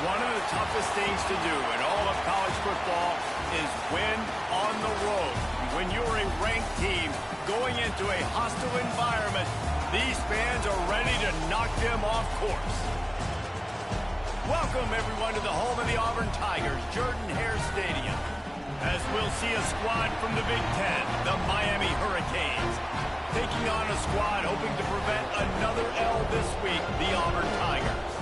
One of the toughest things to do in all of college football is win on the road. When you're a ranked team going into a hostile environment, these fans are ready to knock them off course. Welcome, everyone, to the home of the Auburn Tigers, Jordan-Hare Stadium, as we'll see a squad from the Big Ten, the Miami Hurricanes, taking on a squad hoping to prevent another L this week, the Auburn Tigers.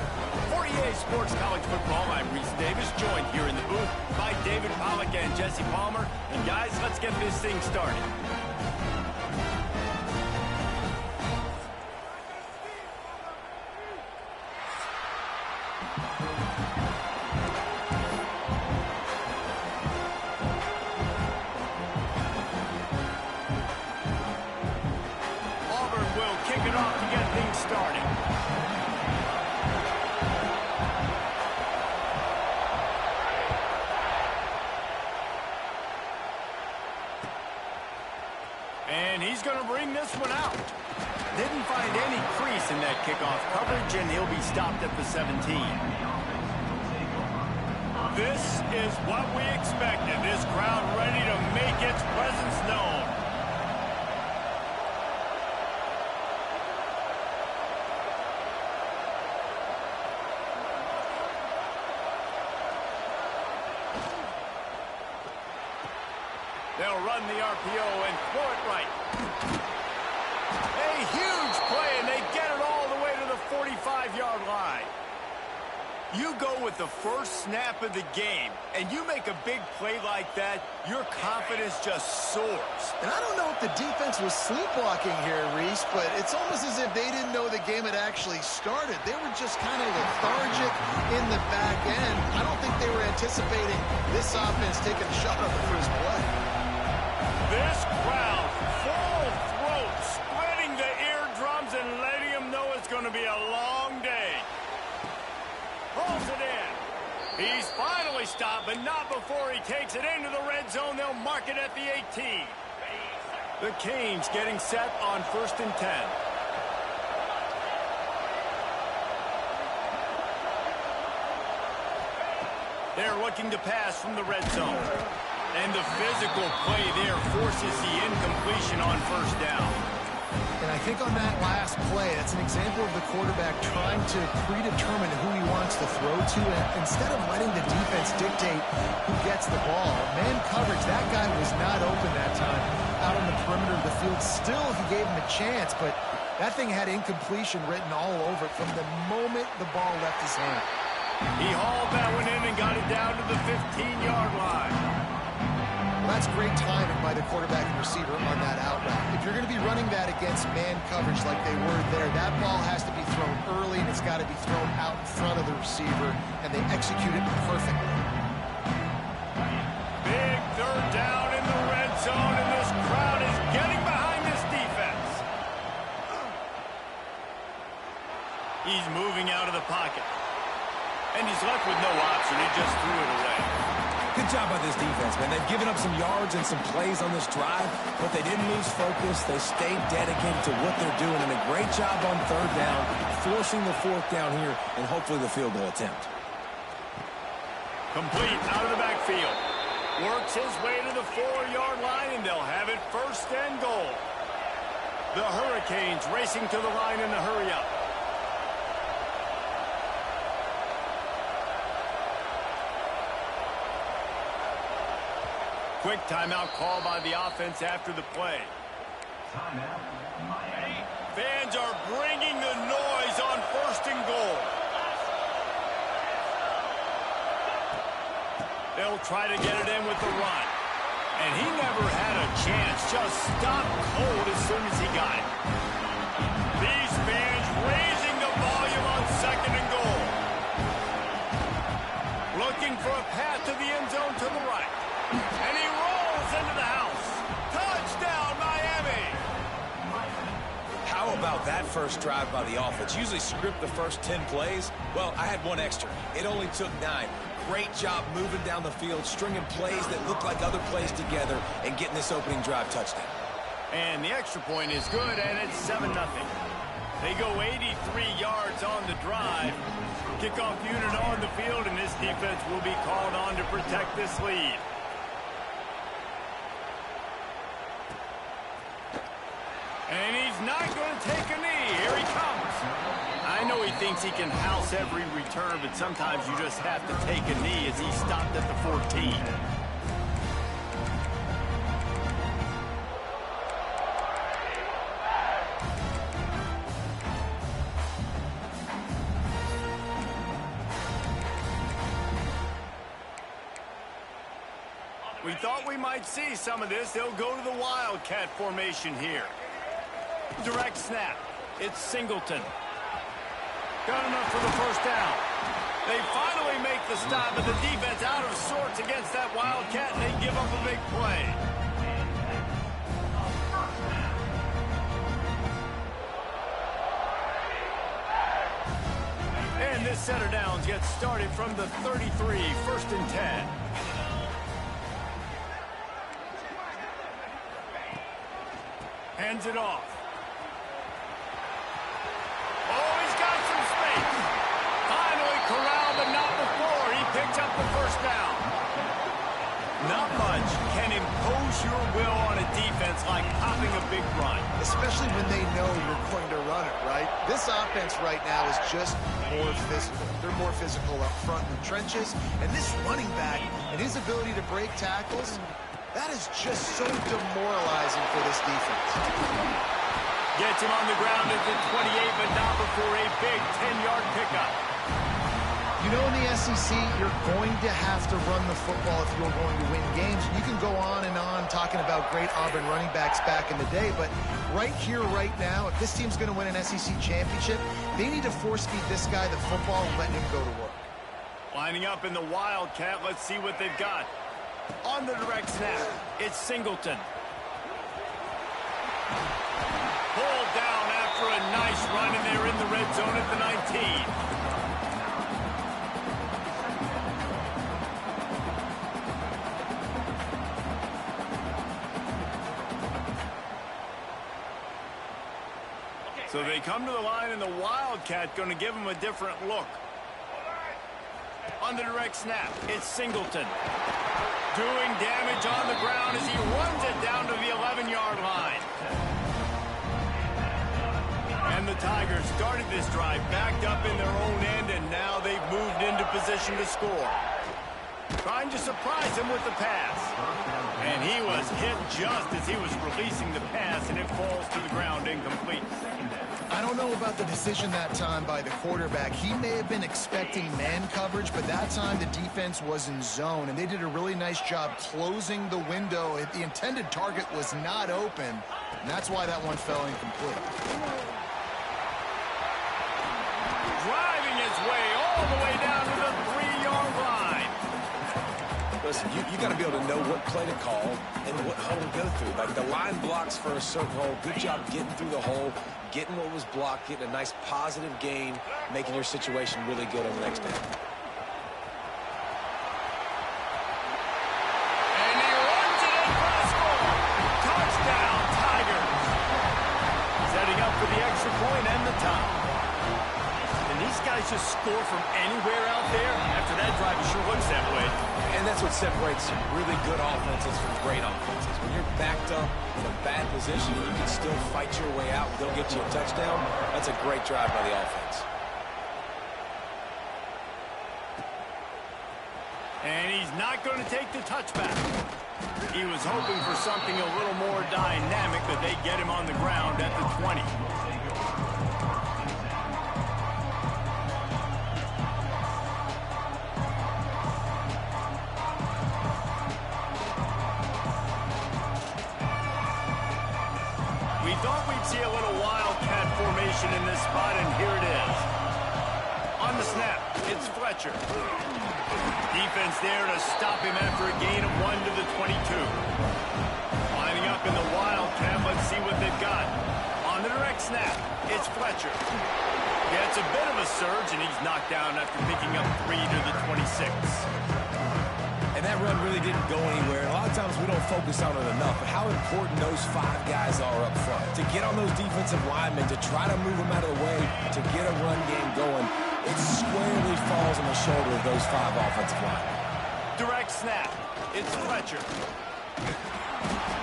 For EA Sports College Football, I'm Reese Davis, joined here in the booth by David Pollack and Jesse Palmer. And guys, let's get this thing started. Auburn will kick it off to get things started. And he's going to bring this one out. Didn't find any crease in that kickoff coverage, and he'll be stopped at the 17. This is what we expected. This crowd ready to make its presence known. They'll run the RPO and throw it right. A huge play, and they get it all the way to the 45-yard line. You go with the first snap of the game, and you make a big play like that, your confidence just soars. And I don't know if the defense was sleepwalking here, Reese, but it's almost as if they didn't know the game had actually started. They were just kind of lethargic in the back end. I don't think they were anticipating this offense taking a shot on the first play. This crowd, full throat, spreading the eardrums and letting them know it's going to be a long day. Pulls it in. He's finally stopped, but not before he takes it into the red zone. They'll mark it at the 18. The Canes getting set on 1st and 10. They're looking to pass from the red zone. And the physical play there forces the incompletion on 1st down. And I think on that last play, that's an example of the quarterback trying to predetermine who he wants to throw to, and instead of letting the defense dictate who gets the ball. Man coverage, that guy was not open that time out on the perimeter of the field. Still, he gave him a chance, but that thing had incompletion written all over it from the moment the ball left his hand. He hauled that one in and got it down to the 15-yard line. Well, that's great timing by the quarterback and receiver on that out route. If you're going to be running that against man coverage like they were there, that ball has to be thrown early, and it's got to be thrown out in front of the receiver, and they execute it perfectly. Big 3rd down in the red zone, and this crowd is getting behind this defense. He's moving out of the pocket. And he's left with no option. He just threw it away. Good job by this defense, man. They've given up some yards and some plays on this drive, but they didn't lose focus. They stayed dedicated to what they're doing, and a great job on 3rd down, forcing the 4th down here, and hopefully the field goal attempt. Complete out of the backfield. Works his way to the 4-yard line, and they'll have it 1st and goal. The Hurricanes racing to the line in a hurry-up. Quick timeout call by the offense after the play. Timeout, Miami. Fans are bringing the noise on 1st and goal. They'll try to get it in with the run. And he never had a chance. Just stopped cold as soon as he got it. These fans raising the volume on 2nd and goal. Looking for a path to the end zone to the right. And he rolls into the house. Touchdown, Miami! How about that first drive by the offense? Usually script the first 10 plays. Well, I had one extra. It only took 9. Great job moving down the field, stringing plays that look like other plays together, and getting this opening drive touchdown. And the extra point is good, and it's 7-0. They go 83 yards on the drive. Kickoff unit on the field, and this defense will be called on to protect this lead. And he's not going to take a knee. Here he comes. I know he thinks he can house every return, but sometimes you just have to take a knee as he stopped at the 14. We thought we might see some of this. They'll go to the Wildcat formation here. Direct snap. It's Singleton. Got enough for the first down. They finally make the stop, but the defense out of sorts against that Wildcat, and they give up a big play. And this set of downs gets started from the 33, 1st and 10. Hands it off. Oh, he's got some space. Finally corralled, but not before. He picked up the first down. Not much can impose your will on a defense like popping a big run. Especially when they know you're going to run it, right? This offense right now is just more physical. They're more physical up front in the trenches. And this running back and his ability to break tackles, that is just so demoralizing for this defense. Gets him on the ground at the 28, but not before a big 10-yard pickup. You know, in the SEC, you're going to have to run the football if you're going to win games. You can go on and on talking about great Auburn running backs back in the day, but right here, right now, if this team's going to win an SEC championship, they need to force-feed this guy the football and let him go to work. Lining up in the Wildcat, let's see what they've got. On the direct snap, it's Singleton. Pulled down after a nice run, and they're in the red zone at the 19. So they come to the line, and the Wildcat going to give them a different look. On the direct snap, it's Singleton. Doing damage on the ground as he runs it down to the 11-yard line. And the Tigers started this drive backed up in their own end, and now they've moved into position to score. Trying to surprise him with the pass. And he was hit just as he was releasing the pass, and it falls to the ground incomplete. I don't know about the decision that time by the quarterback. He may have been expecting man coverage, but that time the defense was in zone, and they did a really nice job closing the window. The intended target was not open, and that's why that one fell incomplete. Driving his way all the way down to the 3-yard line. Listen, you got to be able to know what play to call and what hole to go through. Like the line blocks for a certain hole. Good job getting through the hole, getting what was blocked, getting a nice positive gain, making your situation really good on the next down. And he runs it in for the score. Touchdown, Tigers. Setting up for the extra point and the tie. And these guys just score from anywhere out there. After that drive, it sure looks that way. And that's what separates really good offenses from great offenses. When you're backed up in a bad position and you can still fight your way out and they'll get you a touchdown, that's a great drive by the offense. And he's not going to take the touchback. He was hoping for something a little more dynamic, but they get him on the ground at the 20. We thought we'd see a little Wildcat formation in this spot, and here it is. On the snap, it's Fletcher. Defense there to stop him after a gain of 1 to the 22. Lining up in the Wildcat, let's see what they've got. On the direct snap, it's Fletcher. Gets a bit of a surge, and he's knocked down after picking up 3 to the 26. And that run really didn't go anywhere. And a lot of times we don't focus on it enough, but how important those 5 guys are up front. To get on those defensive linemen, to try to move them out of the way, to get a run game going, it's squarely shoulder of those 5 offensive linemen. Direct snap. It's Fletcher.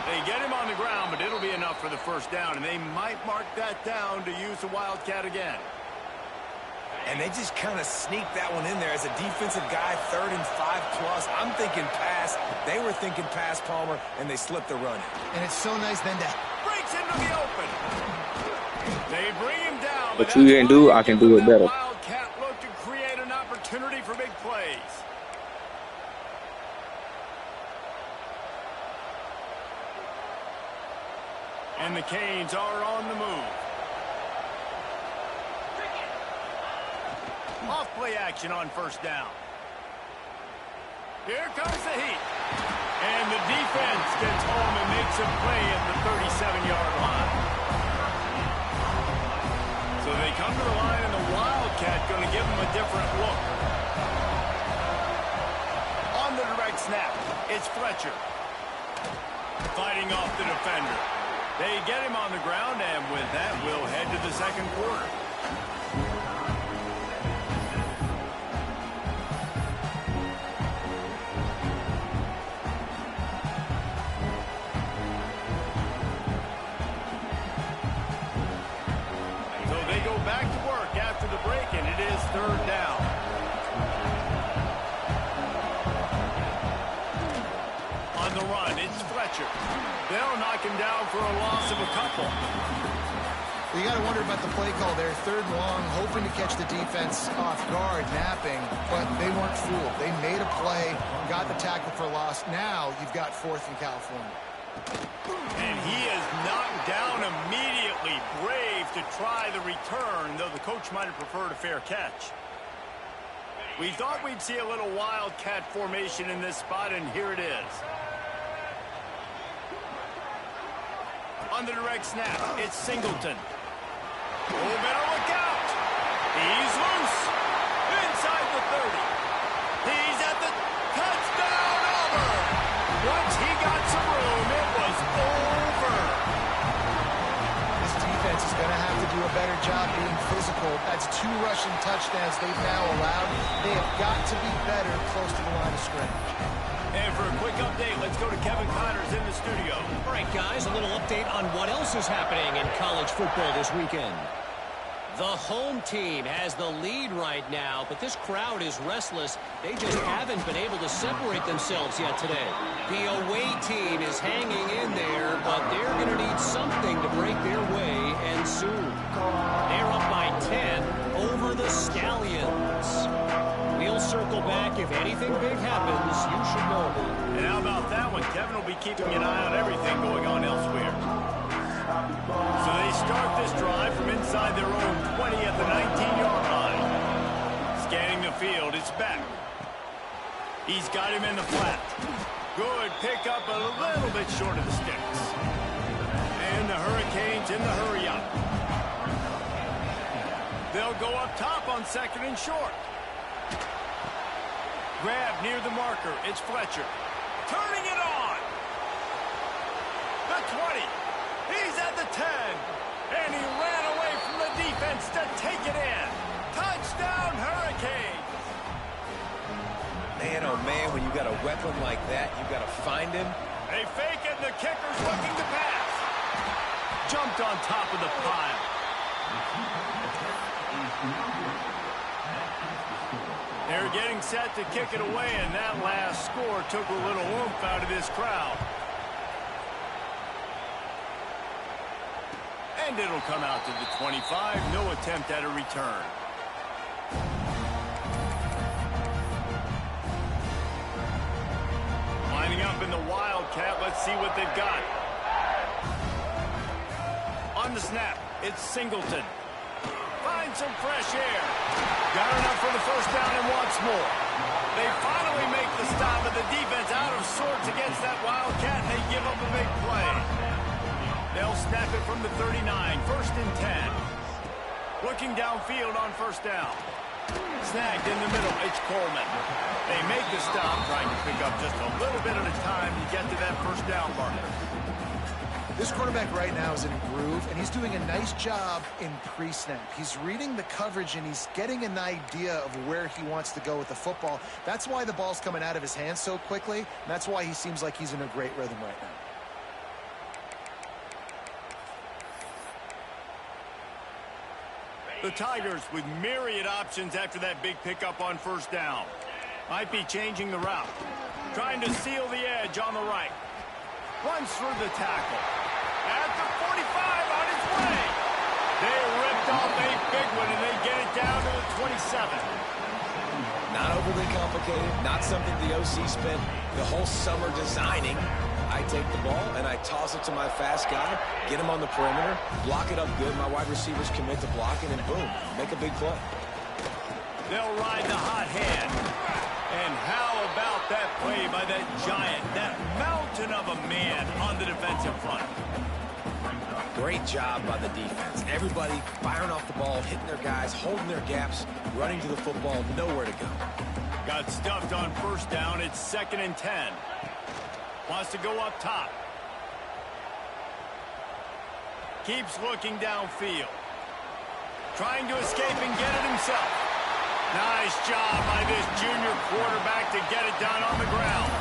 They get him on the ground, but it'll be enough for the first down, and they might mark that down to use the Wildcat again. And they just kind of sneaked that one in there as a defensive guy, 3rd and 5+. I'm thinking pass. They were thinking pass, Palmer, and they slipped the run. And it's so nice then to... Breaks into the open. They bring him down. What you didn't do, I can do it better. Wildcat look to create an opportunity for big plays. And the Canes are on the move. Off play action on first down. Here comes the heat. And the defense gets home and makes a play at the 37-yard line. So they come to the line, and the Wildcat going to give them a different look. On the direct snap, it's Fletcher. Fighting off the defender. They get him on the ground, and with that, we'll head to the second quarter. So they go back to work after the break, and it is 3rd down. On the run, it's Fletcher. They'll knock him down for a loss of a couple. You got to wonder about the play call there. 3rd and long, hoping to catch the defense off guard, napping, but they weren't fooled. They made a play, got the tackle for a loss. Now you've got 4th in California. And he is knocked down immediately. Brave to try the return, though the coach might have preferred a fair catch. We thought we'd see a little Wildcat formation in this spot, and here it is. On the direct snap, it's Singleton. Oh, better look out. He's loose. Inside the 30. He's at the touchdown, Auburn. Once he got some room, it was over. This defense is going to have to do a better job being physical. That's 2 rushing touchdowns they've now allowed. They have got to be better close to the line of scrimmage. And for a quick update, let's go to Kevin Connors in the studio. All right, guys, a little update on what else is happening in college football this weekend. The home team has the lead right now, but this crowd is restless. They just haven't been able to separate themselves yet today. The away team is hanging in there, but they're going to need something to break their way, and soon. They're up by 10 over the Stallions. We'll circle back. If anything big happens, you should know. And how about that one? Kevin will be keeping an eye on everything going on elsewhere. So they start this drive from inside their own 20 at the 19-yard line. Scanning the field, it's Beck. He's got him in the flat. Good pickup, a little bit short of the sticks. And the Hurricanes in the hurry-up. They'll go up top on 2nd and short. Grab near the marker. It's Fletcher. Turning it on. The 20. He's at the 10. And he ran away from the defense to take it in. Touchdown, Hurricanes. Man, oh man, when you got a weapon like that, you got to find him. They fake it, and the kicker's looking to pass. Jumped on top of the pile. They're getting set to kick it away, and that last score took a little oomph out of this crowd. And it'll come out to the 25. No attempt at a return. Lining up in the Wildcat. Let's see what they've got. On the snap, it's Singleton. Find some fresh air. Got enough for the first down and wants more. They finally make the stop, but the defense out of sorts against that Wildcat, and they give up a big play. They'll snap it from the 39, 1st and 10. Looking downfield on first down. Snagged in the middle, it's Coleman. They make the stop, trying to pick up just a little bit at a time to get to that first down marker. This quarterback right now is in a groove, and he's doing a nice job in pre-snap. He's reading the coverage, and he's getting an idea of where he wants to go with the football. That's why the ball's coming out of his hands so quickly, and that's why he seems like he's in a great rhythm right now. The Tigers with myriad options after that big pickup on first down. Might be changing the route. Trying to seal the edge on the right. Runs through the tackle. At the 45 on his way. They ripped off a big one, and they get it down to the 27. Not overly complicated, not something the OC spent the whole summer designing. I take the ball, and I toss it to my fast guy, get him on the perimeter, block it up good. My wide receivers commit to blocking, and boom, make a big play. They'll ride the hot hand. And how about that play by that giant, that mountain of a man on the defensive front? Great job by the defense. Everybody firing off the ball, hitting their guys, holding their gaps, running to the football, nowhere to go. Got stuffed on first down. It's 2nd and 10. Wants to go up top. Keeps looking downfield. Trying to escape and get it himself. Nice job by this junior quarterback to get it done on the ground.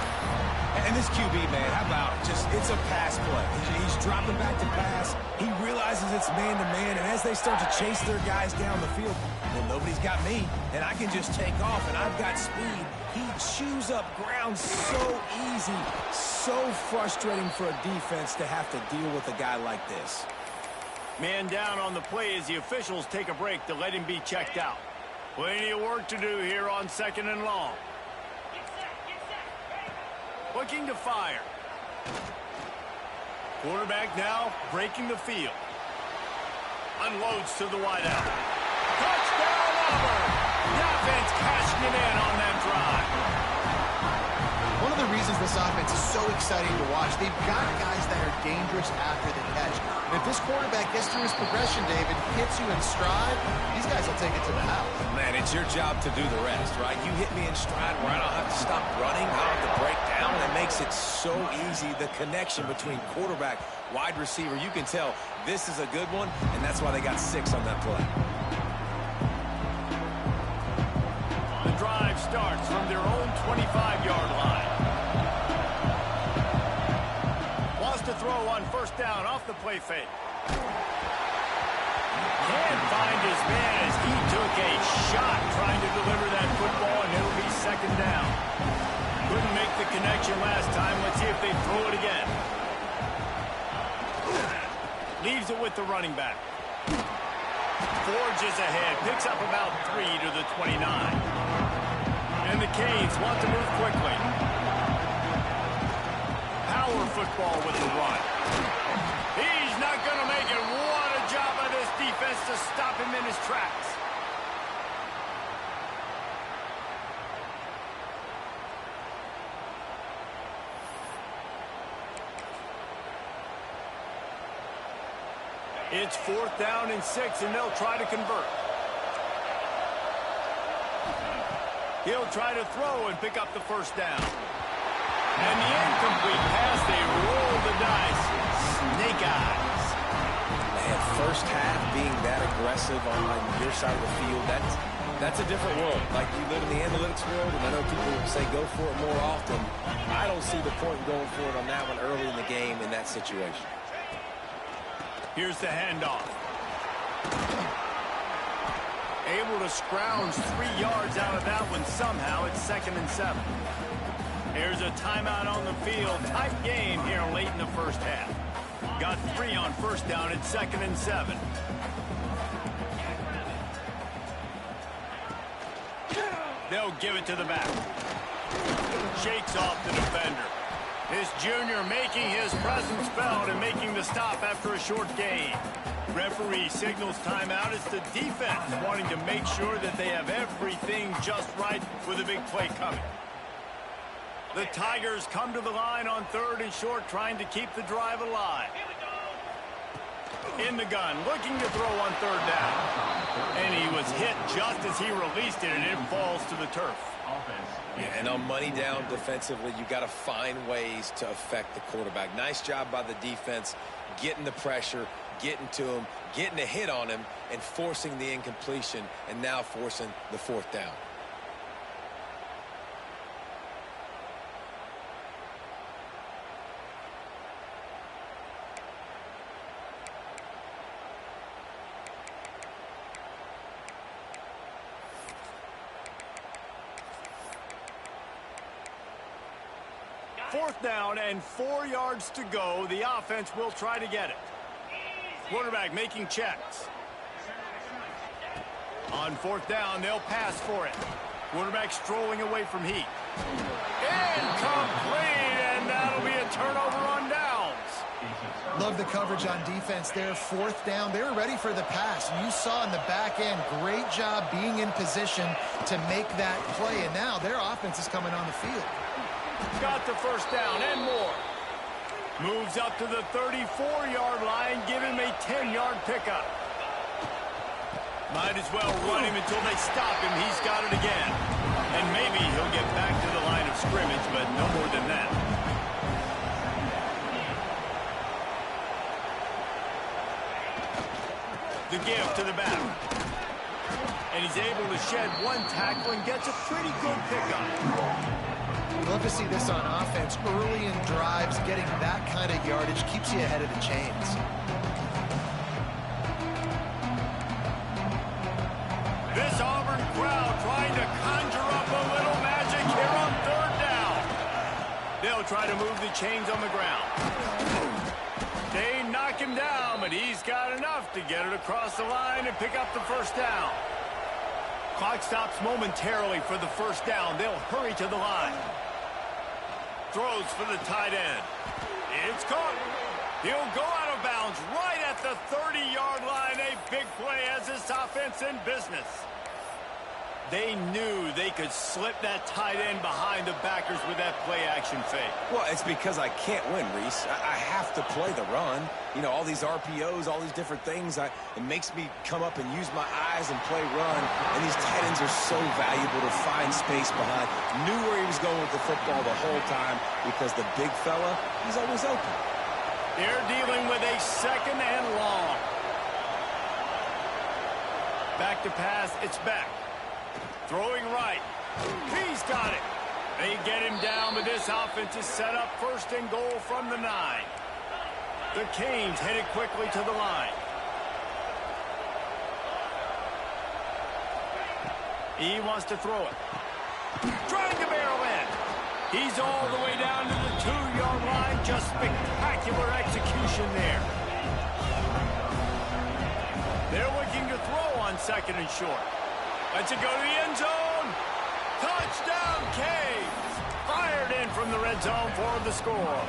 And this QB, man, how about it? It's a pass play. He's dropping back to pass. He realizes it's man-to-man, and as they start to chase their guys down the field, well, nobody's got me, and I can just take off, and I've got speed. He chews up ground so easy, so frustrating for a defense to have to deal with a guy like this. Man down on the play as the officials take a break to let him be checked out. Plenty of work to do here on 2nd and long. Looking to fire. Quarterback now breaking the field. Unloads to the wideout. Touchdown, Auburn! The offense cashing it in on that drive. One of the reasons this offense is so exciting to watch, they've got guys that are dangerous after the catch. And if this quarterback gets through his progression, David, hits you in stride, these guys will take it to the house. Man, it's your job to do the rest, right? You hit me in stride where I don't have to stop running, I don't have to break down. It makes it so easy, the connection between quarterback, wide receiver. You can tell this is a good one, and that's why they got 6 on that play. The drive starts from their own 25-yard line. To throw on first down off the play fake. Can't find his man as he took a shot trying to deliver that football, and it'll be 2nd down. Couldn't make the connection last time. Let's see if they throw it again. Leaves it with the running back. Forges ahead. Picks up about 3 to the 29. And the Canes want to move quickly. Power football with the run. He's not going to make it. What a job by this defense to stop him in his tracks. It's 4th down and 6, and they'll try to convert. He'll try to throw and pick up the first down. And the incomplete pass, they roll the dice. Snake eyes. Man, first half being that aggressive on your side of the field, that's a different world. Like, you live in the analytics world, and I know people say go for it more often. I don't see the point in going for it on that one early in the game in that situation. Here's the handoff. Able to scrounge 3 yards out of that one somehow. It's 2nd and 7. There's a timeout on the field. Tight game here late in the first half. Got 3 on first down. It's 2nd and 7. They'll give it to the back. Shakes off the defender. This junior making his presence felt and making the stop after a short gain. Referee signals timeout. It's the defense wanting to make sure that they have everything just right with a big play coming. The Tigers come to the line on 3rd and short, trying to keep the drive alive. In the gun, looking to throw on 3rd down. And he was hit just as he released it, and it falls to the turf. Yeah, and on money down defensively, you got to find ways to affect the quarterback. Nice job by the defense, getting the pressure, getting to him, getting a hit on him, and forcing the incompletion, and now forcing the fourth down. Fourth down and 4 yards to go. The offense will try to get it. Quarterback making checks. On fourth down, they'll pass for it. Quarterback strolling away from heat. Incomplete, and that'll be a turnover on downs. Love the coverage on defense there. Fourth down, they were ready for the pass. You saw in the back end, great job being in position to make that play, and now their offense is coming on the field. Got the first down and more. Moves up to the 34-yard line, give him a 10-yard pickup. Might as well run him until they stop him. He's got it again. And maybe he'll get back to the line of scrimmage, but no more than that. The give to the batter. And he's able to shed one tackle and gets a pretty good pickup. Love to see this on offense. Early in drives, getting that kind of yardage keeps you ahead of the chains. This Auburn crowd trying to conjure up a little magic here on third down. They'll try to move the chains on the ground. They knock him down, but he's got enough to get it across the line and pick up the first down. Clock stops momentarily for the first down. They'll hurry to the line. Throws for the tight end. It's caught. He'll go out of bounds right at the 30-yard line. A big play as this offense in business. They knew they could slip that tight end behind the backers with that play-action fake. Well, it's because I can't win, Reese. I have to play the run. You know, all these RPOs, all these different things, it makes me come up and use my eyes and play run. And these tight ends are so valuable to find space behind. Knew where he was going with the football the whole time because the big fella, he's always open. They're dealing with a second and long. Back to pass, it's back. Throwing right. He's got it. They get him down, but this offense is set up first and goal from the 9. The Canes headed quickly to the line. He wants to throw it. Trying to barrel in. He's all the way down to the 2-yard line. Just spectacular execution there. They're looking to throw on second and short. Lets it go to the end zone. Touchdown, Canes. Fired in from the red zone for the score.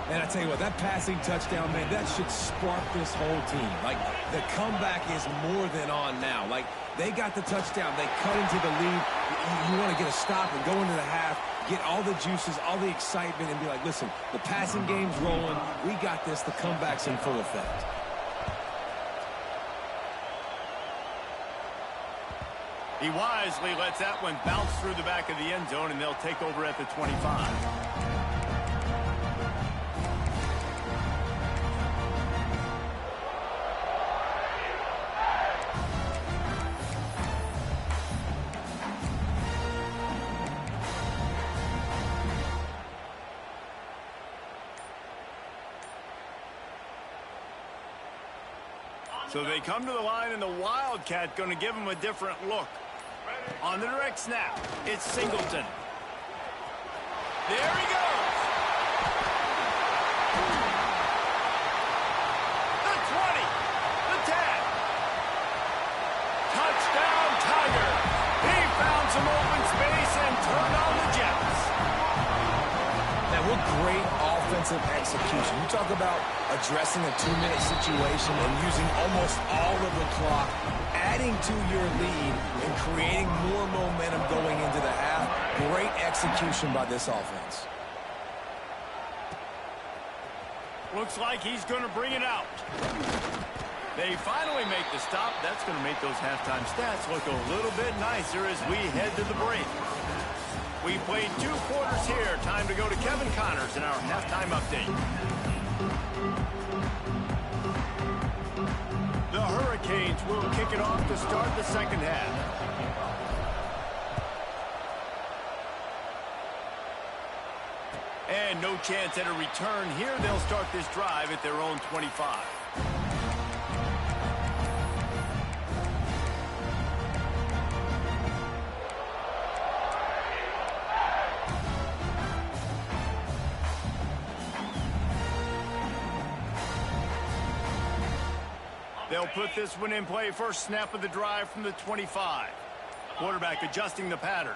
And I tell you what, that passing touchdown, man, that should spark this whole team. Like, the comeback is more than on now. Like, they got the touchdown. They cut into the lead. You want to get a stop and go into the half, get all the juices, all the excitement, and be like, listen, the passing game's rolling. We got this. The comeback's in full effect. He wisely lets that one bounce through the back of the end zone, and they'll take over at the 25. So they come to the line, and the Wildcat going to give them a different look. On the direct snap, it's Singleton. There he goes. The 20, the 10. Touchdown, Tiger. He found some open space and turned on the Jets. Now, what great offensive execution. You talk about addressing a 2-minute situation and using almost all of the clock, adding to your lead and creating more momentum going into the half. Great execution by this offense. Looks like he's going to bring it out. They finally make the stop. That's going to make those halftime stats look a little bit nicer as we head to the break. We played 2 quarters here. Time to go to Kevin Connors in our halftime update. The Hurricanes will kick it off to start the second half. And no chance at a return here. They'll start this drive at their own 25. They'll put this one in play. First snap of the drive from the 25. Quarterback adjusting the pattern.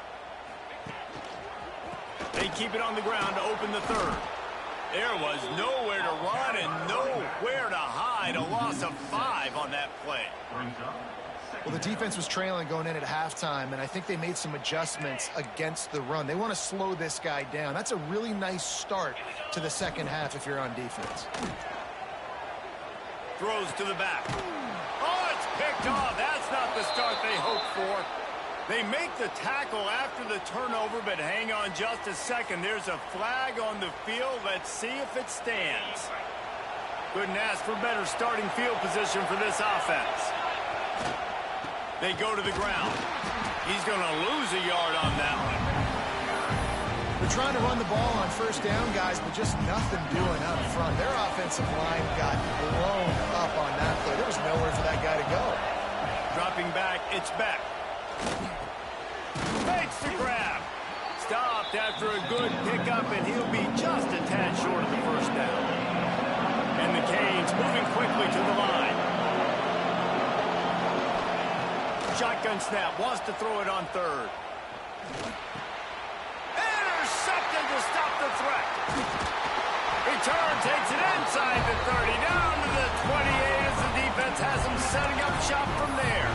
They keep it on the ground to open the third. There was nowhere to run and nowhere to hide. A loss of 5 on that play. Well, the defense was trailing going in at halftime, and I think they made some adjustments against the run. They want to slow this guy down. That's a really nice start to the second half if you're on defense. Throws to the back. Oh, it's picked off. That's not the start they hoped for. They make the tackle after the turnover, but hang on just a second. There's a flag on the field. Let's see if it stands. Couldn't ask for better starting field position for this offense. They go to the ground. He's going to lose a yard on that one. They're trying to run the ball on first down, guys, but just nothing doing up front. Their offensive line got blown up on that play. There was nowhere for that guy to go. Dropping back, it's back. Makes the grab. Stopped after a good pickup, and he'll be just a tad short of the first down. And the Canes moving quickly to the line. Shotgun snap, wants to throw it on third. Intercepted to stop the threat. Return takes it inside the 30, down to the 28 as the defense has him setting up shop from there.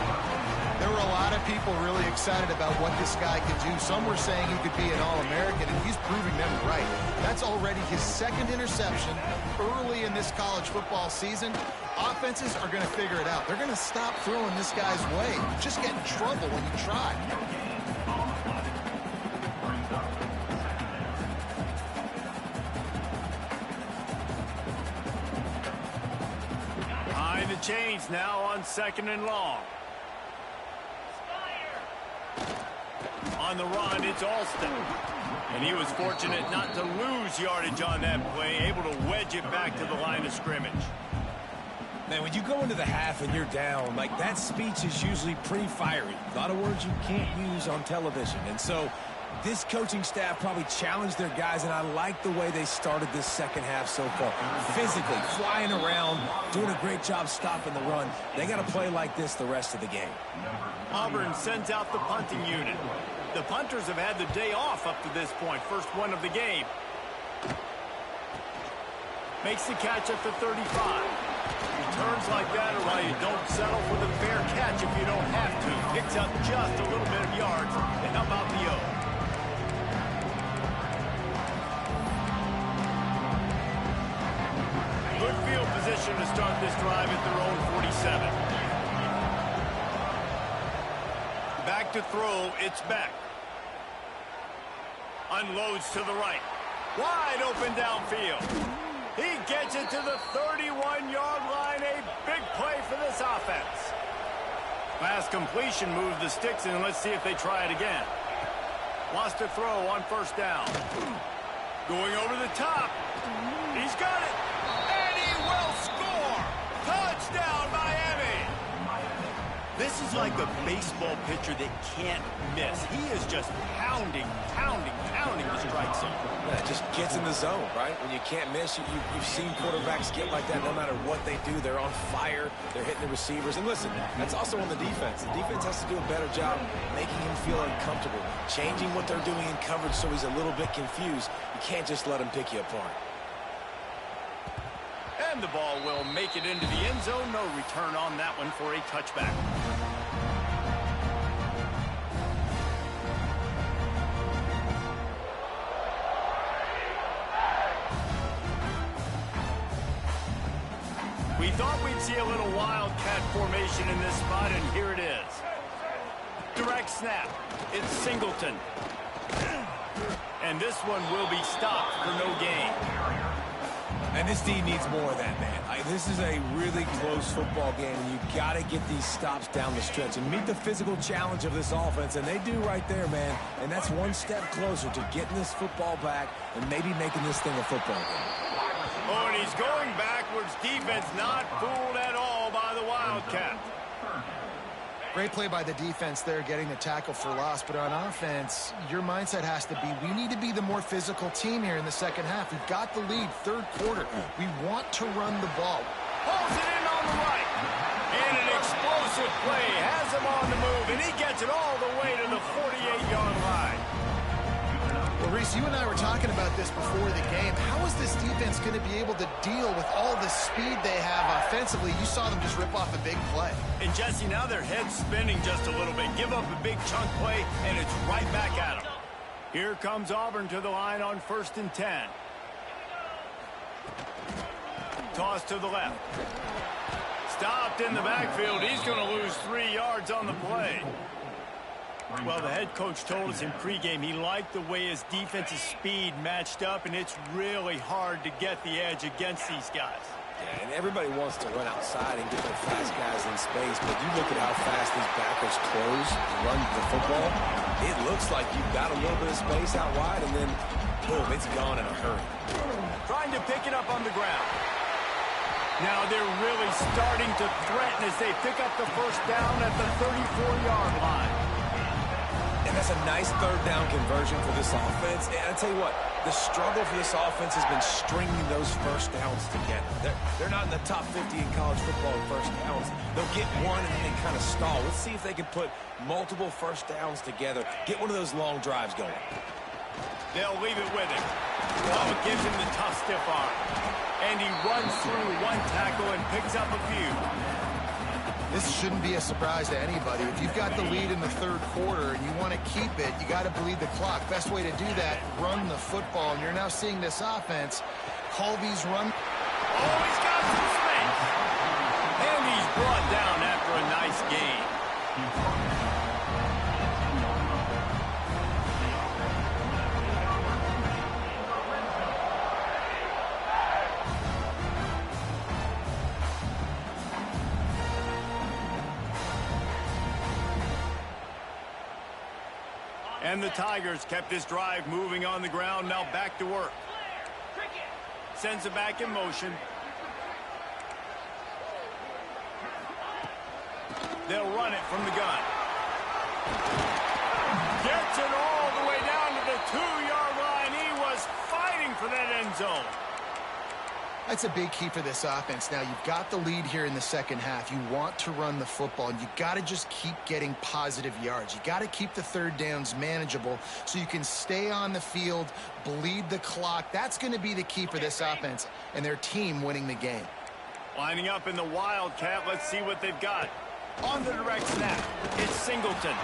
There were a lot of people really excited about what this guy could do. Some were saying he could be an All-American, and he's proving them right. That's already his second interception early in this college football season. Offenses are going to figure it out. They're going to stop throwing this guy's way. You just get in trouble when you try. Behind the chains now on 2nd and long. On the run, it's Alston. And he was fortunate not to lose yardage on that play, able to wedge it back to the line of scrimmage. Man, when you go into the half and you're down, like, that speech is usually pretty fiery. A lot of words you can't use on television. And so this coaching staff probably challenged their guys, and I like the way they started this second half so far. Physically, flying around, doing a great job stopping the run. They got to play like this the rest of the game. Auburn sends out the punting unit. The punters have had the day off up to this point. First one of the game. Makes the catch at the 35. Returns like that are why you don't settle for the fair catch if you don't have to. Picks up just a little bit of yards to help out the O. Good field position to start this drive at their own 47. Back to throw, it's back. Unloads to the right. Wide open downfield. He gets it to the 31-yard line. A big play for this offense. Last completion moved the sticks in. Let's see if they try it again. Wants to throw on first down. Going over the top. He's got it. And he will score. Touchdown, Miami. This is like a baseball pitcher that can't miss. He is just pounding the strike zone. Yeah, it just gets in the zone, right? When you can't miss, you've seen quarterbacks get like that no matter what they do. They're on fire. They're hitting the receivers. And listen, that's also on the defense. The defense has to do a better job making him feel uncomfortable, changing what they're doing in coverage so he's a little bit confused. You can't just let him pick you apart. And the ball will make it into the end zone. No return on that one for a touchback. We thought we could see a little wildcat formation in this spot, and here it is. Direct snap. It's Singleton. And this one will be stopped for no gain. And this D needs more of that, man. This is a really close football game, and you got to get these stops down the stretch and meet the physical challenge of this offense, and they do right there, man. And that's one step closer to getting this football back and maybe making this thing a football game. Oh, and he's going backwards. Defense not fooled at all by the Wildcat. Great play by the defense there, getting the tackle for loss. But on offense, your mindset has to be, we need to be the more physical team here in the second half. We've got the lead, third quarter. We want to run the ball. Pulls it in on the right. And an explosive play has him on the move, and he gets it all the way to the 48-yard line. Well, Reese, you and I were talking about this before the game. How is this defense going to be able to deal with all the speed they have offensively? You saw them just rip off a big play. And, Jesse, now their head's spinning just a little bit. Give up a big chunk play, and it's right back at them. Here comes Auburn to the line on 1st and 10. Toss to the left. Stopped in the backfield. He's going to lose 3 yards on the play. Well, the head coach told us in pregame he liked the way his defensive speed matched up, and it's really hard to get the edge against these guys. Yeah, and everybody wants to run outside and get their fast guys in space, but you look at how fast these backers close and run the football, it looks like you've got a little bit of space out wide, and then, boom, it's gone in a hurry. Trying to pick it up on the ground. Now they're really starting to threaten as they pick up the first down at the 34-yard line. And that's a nice third down conversion for this offense. And I tell you what, the struggle for this offense has been stringing those first downs together. They're not in the top 50 in college football in first downs. They'll get one and then they kind of stall. Let's see if they can put multiple first downs together, get one of those long drives going. They'll leave it with him. Oh, it gives him the tough stiff arm. And he runs through one tackle and picks up a few. This shouldn't be a surprise to anybody. If you've got the lead in the third quarter and you want to keep it, you got to bleed the clock. Best way to do that, run the football. And you're now seeing this offense call these run. Oh, he's got some space. And he's brought down after a nice gain. And the Tigers kept this drive moving on the ground. Now back to work. Sends it back in motion. They'll run it from the gun. Gets it all the way down to the 2-yard line. He was fighting for that end zone. That's a big key for this offense. Now, you've got the lead here in the second half. You want to run the football, and you got to just keep getting positive yards. You got to keep the third downs manageable so you can stay on the field, bleed the clock. That's going to be the key for this offense and their team winning the game. Lining up in the Wildcat. Let's see what they've got. On the direct snap, it's Singleton.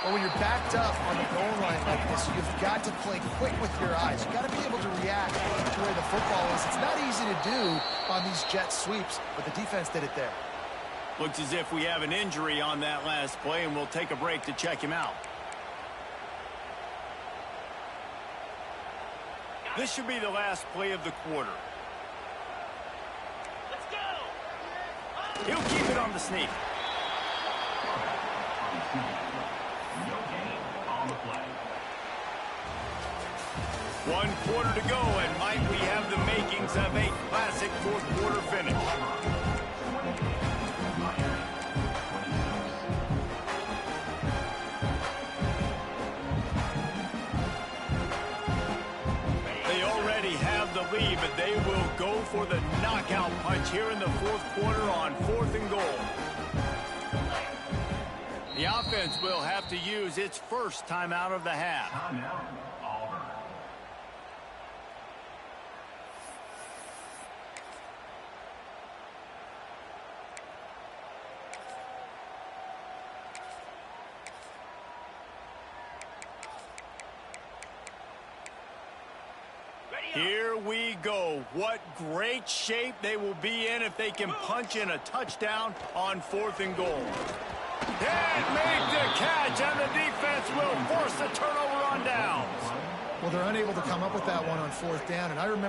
Well, when you're backed up on the goal line like this, you've got to play quick with your eyes. You've got to be able to react to where the football is. It's not easy to do on these jet sweeps, but the defense did it there. Looks as if we have an injury on that last play, and we'll take a break to check him out. This should be the last play of the quarter. Let's go! He'll keep it on the sneak. No gain on the play. 1 quarter to go, and might we have the makings of a classic fourth quarter finish. They already have the lead, but they will go for the knockout punch here in the fourth quarter on 4th and goal. The offense will have to use its first timeout of the half. Timeout, Auburn. Ready Here we go. What great shape they will be in if they can punch in a touchdown on 4th and goal. And make the catch, and the defense will force the turnover on downs. Well, they're unable to come up with that one on 4th down, and I remember